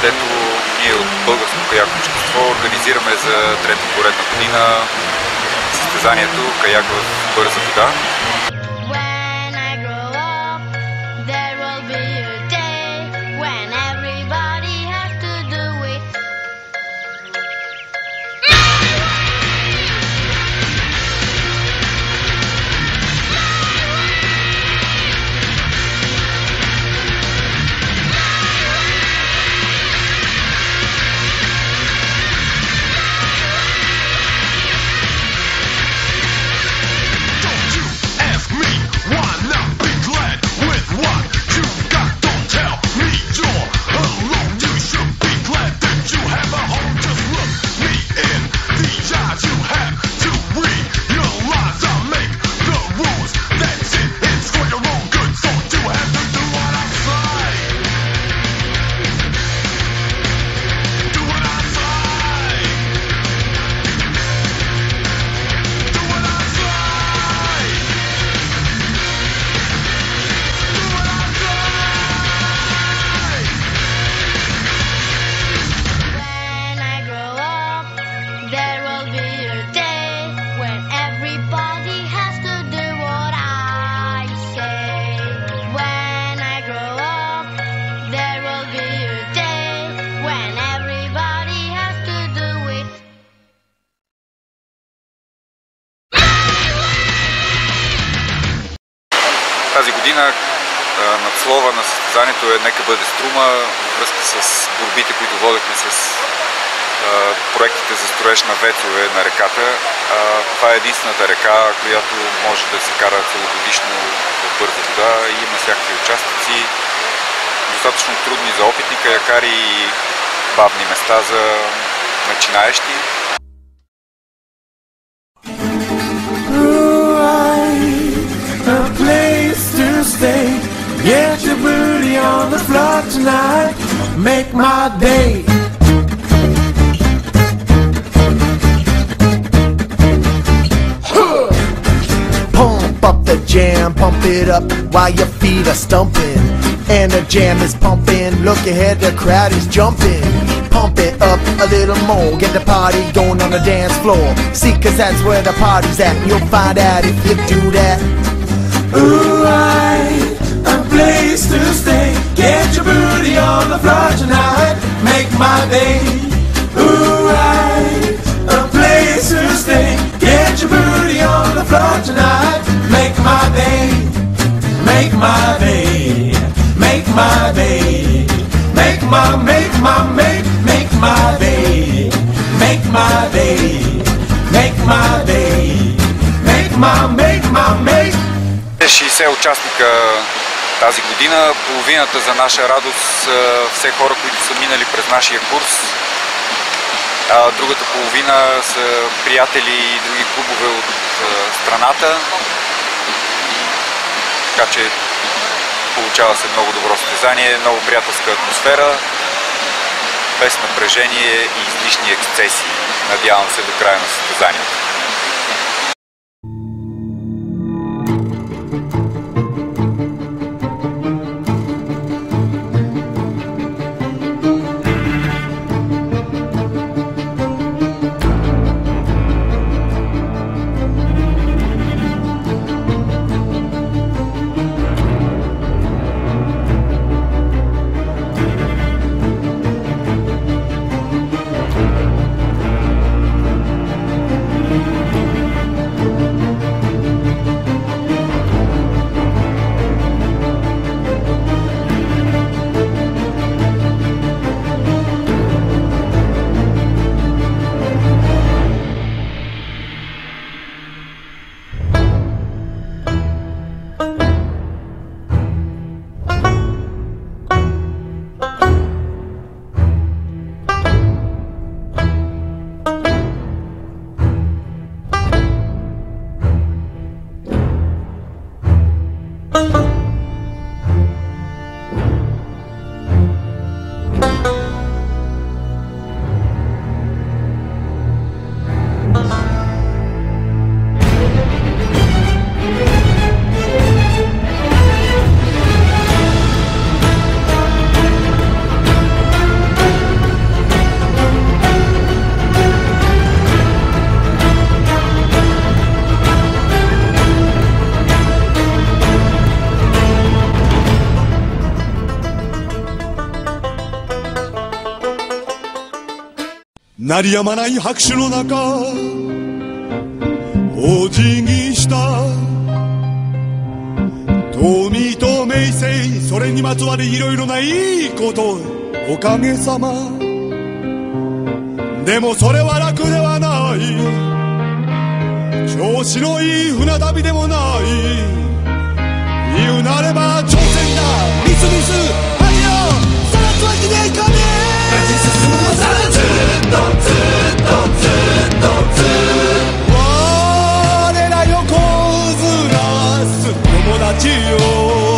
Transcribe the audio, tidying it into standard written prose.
където ние от Българското каяко общество организираме за трета поредна година състезанието каяк в бърза вода. Тази година надслова на състезанието е "Нека бъде Струма", връзка с борбите, които водехме с проектите за строеж на ВЕЦ-ове на реката. Това е единствената река, която може да се кара целогодишно в бърза вода и има всякакви участъци, достатъчно трудни за опитни каякари и бавни места за начинаещи. Get your booty on the floor tonight, make my day. Pump up the jam, pump it up while your feet are stumping. And the jam is pumping, look ahead, the crowd is jumping. Pump it up a little more, get the party going on the dance floor. See, 'cause that's where the party's at, you'll find out if you do that. Ooh, a place to stay. Get your booty on the floor tonight, make my day. Ooh, a place to stay. Get your booty on the floor tonight, make my day. Make my day. Make my day. Make my day. Make my day. Make my day. Make my 60 участника тази година. Половината, за наша радост, все хора, които са минали през нашия курс. Другата половина са приятели и други клубове от страната. Така че получава се много добро състезание, много приятелска атмосфера, без напрежение и излишни ексцесии. Надявам се до края на състезанието. 鳴りやまない拍手の中お辞儀した。富と名声、それにまつわるいろいろないいこと、おかげさま。でもそれは楽ではない、調子のいい船旅でもない。言うなれば挑戦だ、ミスミス恥よ、さらつわきでいかねえ。立ち進むのさ、ずっとずっとずっとずっと我ら横綱す友達よ。